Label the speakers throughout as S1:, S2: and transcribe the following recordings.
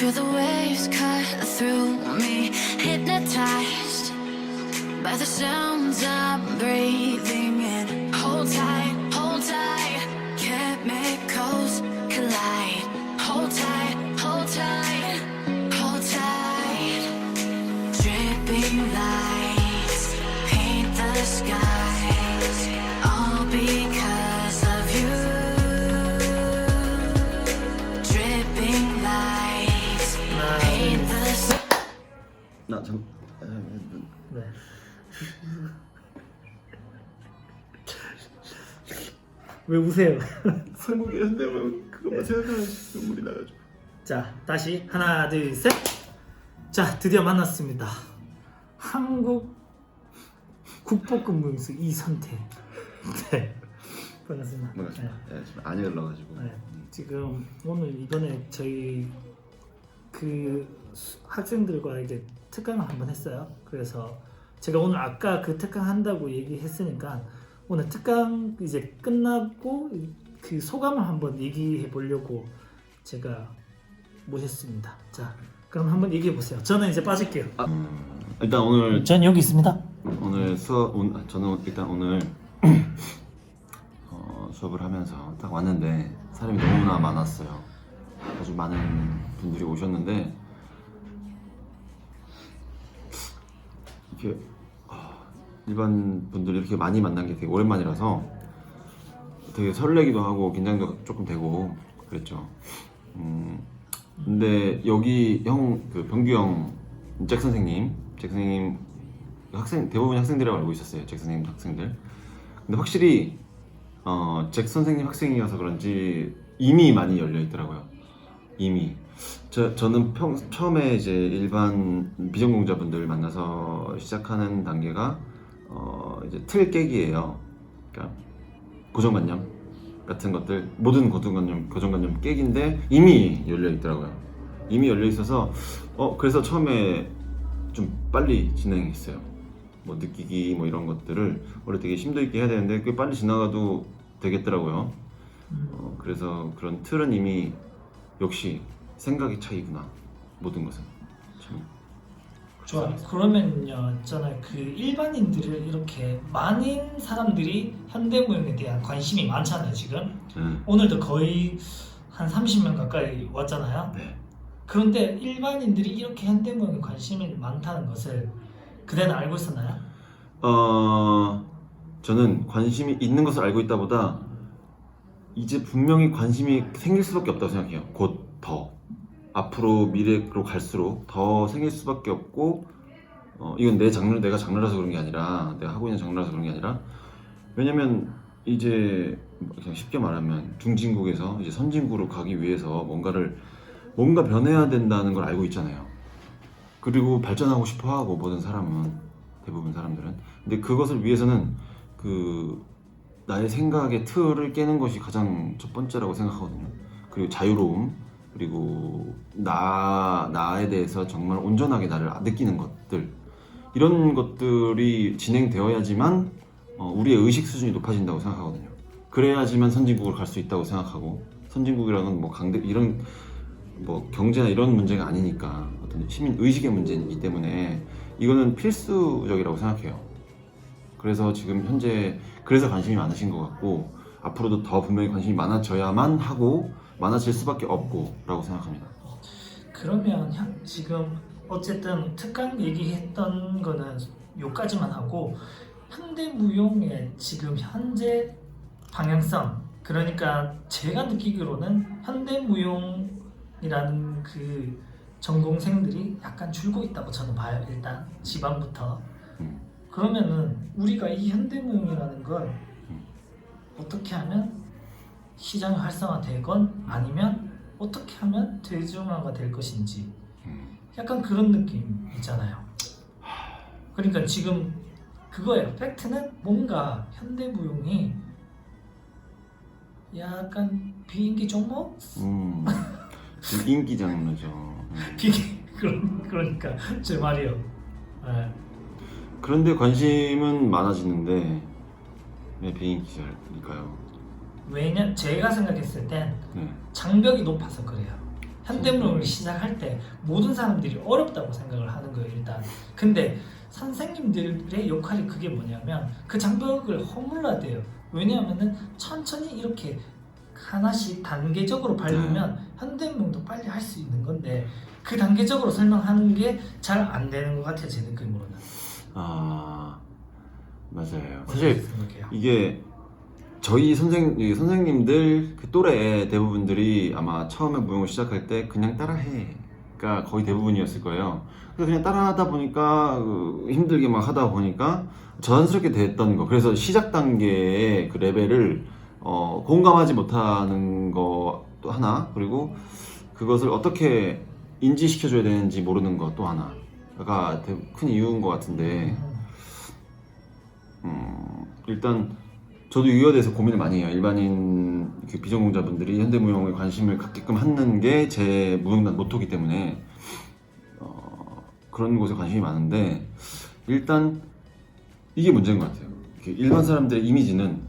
S1: Feel the waves cut through me, hypnotized by the sounds I'm breathing in. Hold tight, chemicals collide. Hold tight, hold tight, hold tight. Dripping lights paint the skies, all because of you. Dripping lights paint the skies.
S2: 네. 왜 우세요?
S3: 한국이었는데 그것만 생각하면 눈물이 나가지고.
S2: 자, 다시 하나, 둘, 셋. 자, 드디어 만났습니다. 한국 국보급 무용수 이선태. 네, 반갑습니다.
S3: 반갑습니다. 네, 지금 안에 올라가지고.
S2: 네, 지금 오늘 이번에 저희 그 학생들과 이제 특강을 한번 했어요. 그래서 제가 오늘 아까 그 특강 한다고 얘기했으니까 오늘 특강 이제 끝나고 그 소감을 한번 얘기해 보려고 제가 모셨습니다. 자, 그럼 한번 얘기해 보세요. 저는 이제 빠질게요.
S3: 일단 오늘
S2: 전 여기 있습니다.
S3: 오늘 저는 일단 오늘 수업을 하면서 딱 왔는데 사람이 너무나 많았어요. 아주 많은 분들이 오셨는데 이렇게 일반 분들 이렇게 많이 만난 게 되게 오랜만이라서 되게 설레기도 하고 긴장도 조금 되고 그랬죠. 근데 여기 그 병규 형, 잭 선생님 학생 대부분 학생들이라고 알고 있었어요. 잭 선생님 학생들. 근데 확실히 잭 선생님 학생이어서 그런지 이미 많이 열려 있더라고요. 이미 저는 처음에 이제 일반 비전공자분들 만나서 시작하는 단계가 이제 틀 깨기예요. 그러니까 고정관념 같은 것들, 모든 고정관념 깨기인데 이미 열려 있더라고요. 이미 열려 있어서 그래서 처음에 좀 빨리 진행했어요. 뭐 느끼기 뭐 이런 것들을 원래 되게 심도 있게 해야 되는데 꽤 빨리 지나가도 되겠더라고요. 그래서 그런 틀은 이미 역시 생각의 차이구나, 모든 것은. 참.
S2: 좋아. 그러면요, 있잖아요. 그 일반인들을 이렇게 많은 사람들이 현대무용에 대한 관심이 많잖아요, 지금. 오늘도 거의 한 30명 가까이 왔잖아요.
S3: 네.
S2: 그런데 일반인들이 이렇게 현대무용에 관심이 많다는 것을 그대는 알고 있었나요?
S3: 저는 관심이 있는 것을 알고 있다보다 이제 분명히 관심이 생길 수밖에 없다고 생각해요. 곧 더 앞으로 미래로 갈수록 더 생길 수밖에 없고, 이건 내가 장르라서 그런 게 아니라, 내가 하고 있는 장르라서 그런 게 아니라, 왜냐면 이제 그냥 쉽게 말하면 중진국에서 이제 선진국으로 가기 위해서 뭔가 변해야 된다는 걸 알고 있잖아요. 그리고 발전하고 싶어 하고, 대부분 사람들은. 근데 그것을 위해서는 나의 생각의 틀을 깨는 것이 가장 첫 번째라고 생각하거든요. 그리고 자유로움, 그리고 나에 대해서 정말 온전하게 나를 느끼는 것들, 이런 것들이 진행되어야지만 우리의 의식 수준이 높아진다고 생각하거든요. 그래야지만 선진국을 갈 수 있다고 생각하고, 선진국이라는 뭐 이런 뭐 경제나 이런 문제가 아니니까 어떤 시민 의식의 문제이기 때문에 이거는 필수적이라고 생각해요. 그래서 지금 현재 그래서 관심이 많으신 것 같고, 앞으로도 더 분명히 관심이 많아져야만 하고 많아질 수밖에 없고 라고 생각합니다.
S2: 그러면 지금 어쨌든 특강 얘기했던 거는 요까지만 하고, 현대무용의 지금 현재 방향성, 그러니까 제가 느끼기로는 현대무용이라는 그 전공생들이 약간 줄고 있다고 저는 봐요. 일단 지방부터. 그러면은 우리가 이 현대무용이라는 걸 어떻게 하면 시장이 활성화되건 아니면 어떻게 하면 대중화가 될 것인지 약간 그런 느낌 있잖아요. 그러니까 지금 그거예요. 팩트는 뭔가 현대무용이 약간 비인기 종목?
S3: 인기 장르죠.
S2: 그러니까 제 말이요. 네.
S3: 그런데 관심은 많아지는데 왜 비인기일까요?
S2: 왜냐 제가 생각했을 땐
S3: 네.
S2: 장벽이 높아서 그래요. 현대무용을 시작할 때 모든 사람들이 어렵다고 생각을 하는 거예요 일단. 근데 선생님들의 역할이 그게 뭐냐면 그 장벽을 허물어야 돼요. 왜냐하면은 천천히 이렇게 하나씩 단계적으로 밟으면 현대무용도 빨리 할 수 있는 건데 그 단계적으로 설명하는 게 잘 안 되는 것 같아요 제 느낌으로는.
S3: 아 맞아요. 사실
S2: 생각해요.
S3: 이게 저희 선생님들 그 또래 대부분들이 아마 처음에 무용을 시작할 때 그냥 따라해가 거의 대부분이었을 거예요. 그래서 그냥 따라하다 보니까 힘들게 막 하다 보니까 자연스럽게 됐던 거. 그래서 시작 단계의 그 레벨을 공감하지 못하는 것도 하나, 그리고 그것을 어떻게 인지시켜줘야 되는지 모르는 것 또 하나가 큰 이유인 것 같은데, 일단 저도 이거에 대해서 고민을 많이 해요. 일반인 그 비전공자분들이 현대무용에 관심을 갖게끔 하는 게 제 무용단 모토기 때문에 그런 곳에 관심이 많은데, 일단 이게 문제인 것 같아요. 일반 사람들의 이미지는,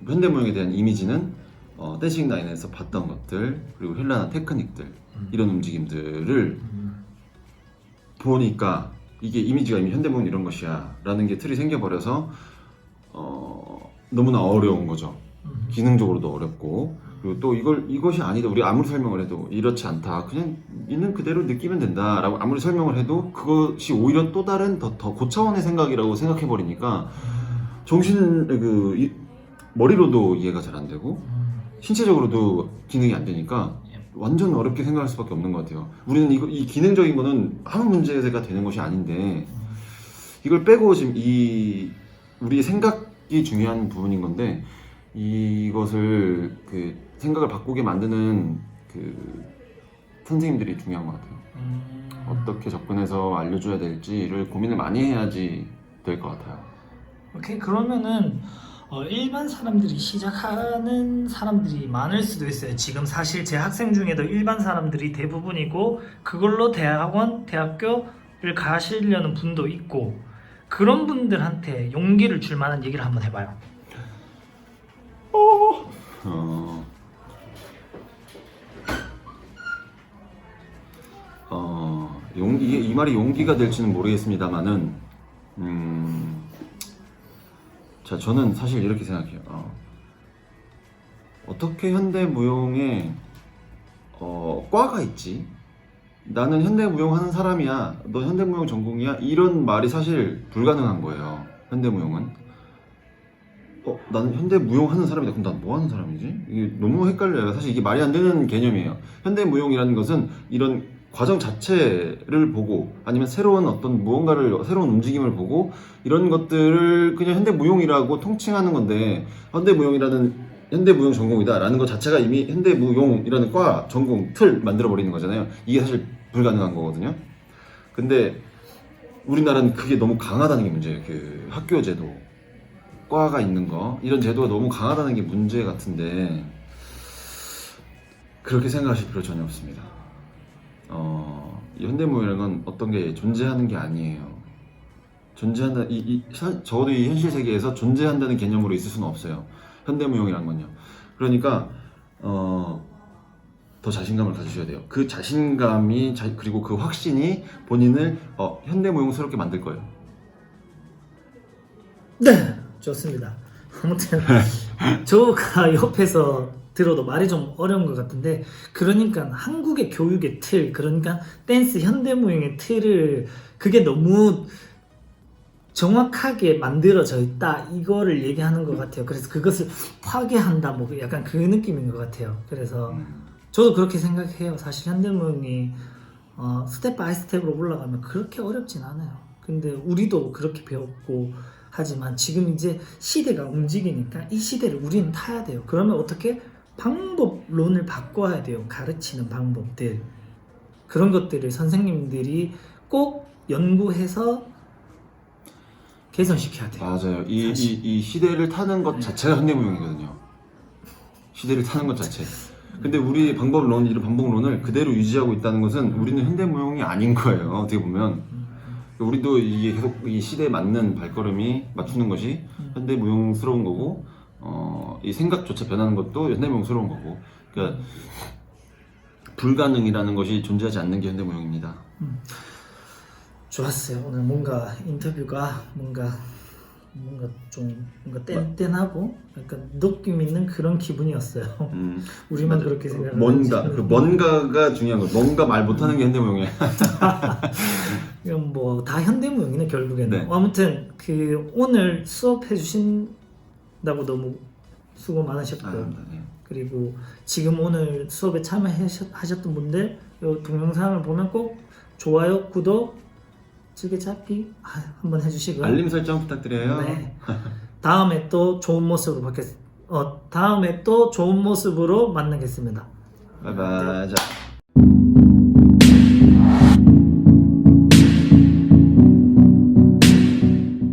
S3: 현대무용에 대한 이미지는 댄싱 라인에서 봤던 것들, 그리고 현란한 테크닉들, 이런 움직임들을 보니까 이게 이미지가 이미 현대무용 이런 것이야 라는 게 틀이 생겨버려서 너무나 어려운 거죠. 기능적으로도 어렵고, 그리고 또 이것이 아니다, 우리 아무리 설명을 해도 이렇지 않다, 그냥 있는 그대로 느끼면 된다 라고 아무리 설명을 해도 그것이 오히려 또 다른 더 고차원의 생각이라고 생각해버리니까 머리로도 이해가 잘 안 되고 신체적으로도 기능이 안 되니까 완전 어렵게 생각할 수밖에 없는 것 같아요. 우리는 이 기능적인 거는 아무 문제가 되는 것이 아닌데, 이걸 빼고 지금 우리의 생각이 중요한 부분인 건데, 이것을 생각을 바꾸게 만드는 선생님들이 중요한 것 같아요. 어떻게 접근해서 알려줘야 될지를 고민을 많이 해야지 될 것 같아요.
S2: 오케이, 그러면은 일반 사람들이 시작하는 사람들이 많을 수도 있어요. 지금 사실 제 학생 중에도 일반 사람들이 대부분이고, 그걸로 대학원, 대학교를 가시려는 분도 있고, 그런 분들한테 용기를 줄 만한 얘기를 한번 해봐요.
S3: 이게 이 말이 용기가 될지는 모르겠습니다만은, 자, 저는 사실 이렇게 생각해요. 어떻게 현대무용에 과가 있지? 나는 현대무용 하는 사람이야, 너 현대무용 전공이야? 이런 말이 사실 불가능한 거예요. 현대무용은 나는 현대무용 하는 사람이다, 그럼 난 뭐 하는 사람이지? 이게 너무 헷갈려요. 사실 이게 말이 안 되는 개념이에요. 현대무용이라는 것은 이런 과정 자체를 보고, 아니면 새로운 어떤 무언가를, 새로운 움직임을 보고, 이런 것들을 그냥 현대무용이라고 통칭하는 건데, 현대무용 전공이다 라는 것 자체가 이미 현대무용이라는 과, 전공, 틀 만들어 버리는 거잖아요. 이게 사실 불가능한 거거든요. 근데 우리나라는 그게 너무 강하다는 게 문제예요. 학교 제도, 과가 있는 거, 이런 제도가 너무 강하다는 게 문제 같은데, 그렇게 생각하실 필요 전혀 없습니다. 이 현대무용이라는 건 어떤 게 존재하는 게 아니에요. 적어도 이 현실 세계에서 존재한다는 개념으로 있을 수는 없어요. 현대무용이라는 건요. 그러니까 더 자신감을 가지셔야 돼요. 그 자신감이 그리고 그 확신이 본인을 현대무용스럽게 만들 거예요.
S2: 네, 좋습니다. 아무튼 저가 옆에서 들어도 말이 좀 어려운 것 같은데, 그러니까 한국의 교육의 틀, 그러니까 댄스 현대무용의 틀을, 그게 너무 정확하게 만들어져 있다, 이거를 얘기하는 것 같아요. 그래서 그것을 파괴한다, 뭐 약간 그 느낌인 것 같아요. 그래서 저도 그렇게 생각해요. 사실 현대무용이 스텝 바이 스텝으로 올라가면 그렇게 어렵진 않아요. 근데 우리도 그렇게 배웠고, 하지만 지금 이제 시대가 움직이니까 이 시대를 우리는 타야 돼요. 그러면 어떻게? 방법론을 바꿔야 돼요. 가르치는 방법들, 그런 것들을 선생님들이 꼭 연구해서 개선시켜야 돼요.
S3: 맞아요. 이 시대를 타는 것 자체가 현대무용이거든요. 시대를 타는 것 자체. 근데 우리 이런 방법론을 그대로 유지하고 있다는 것은 우리는 현대무용이 아닌 거예요. 어떻게 보면 우리도 이게 계속 이 시대에 맞는 발걸음이 맞추는 것이 현대무용스러운 거고, 이 생각조차 변하는 것도 현대무용스러운 거고. 그러니까 불가능이라는 것이 존재하지 않는 게 현대무용입니다.
S2: 좋았어요. 오늘 뭔가 인터뷰가 뭔가 좀 뭔가 뗀뗀하고 약간 느낌 있는 그런 기분이었어요. 우리만
S3: 맞아.
S2: 그렇게 생각을
S3: 뭔가가 중요한 거. 뭔가 말 못하는 게 현대무용이야.
S2: 이건 뭐 다 현대무용이네 결국에는.
S3: 네.
S2: 아무튼 그 오늘 수업해 주신다고 너무 수고 많으셨고
S3: 네.
S2: 그리고 지금 오늘 수업에 참여하셨던 분들 이 동영상을 보면 꼭 좋아요, 구독, 즐겨찾기 한번 해주시고요.
S3: 알림 설정 부탁드려요.
S2: 네. 다음에 또 좋은 모습으로 만나겠습니다.
S3: 바이바이. 자.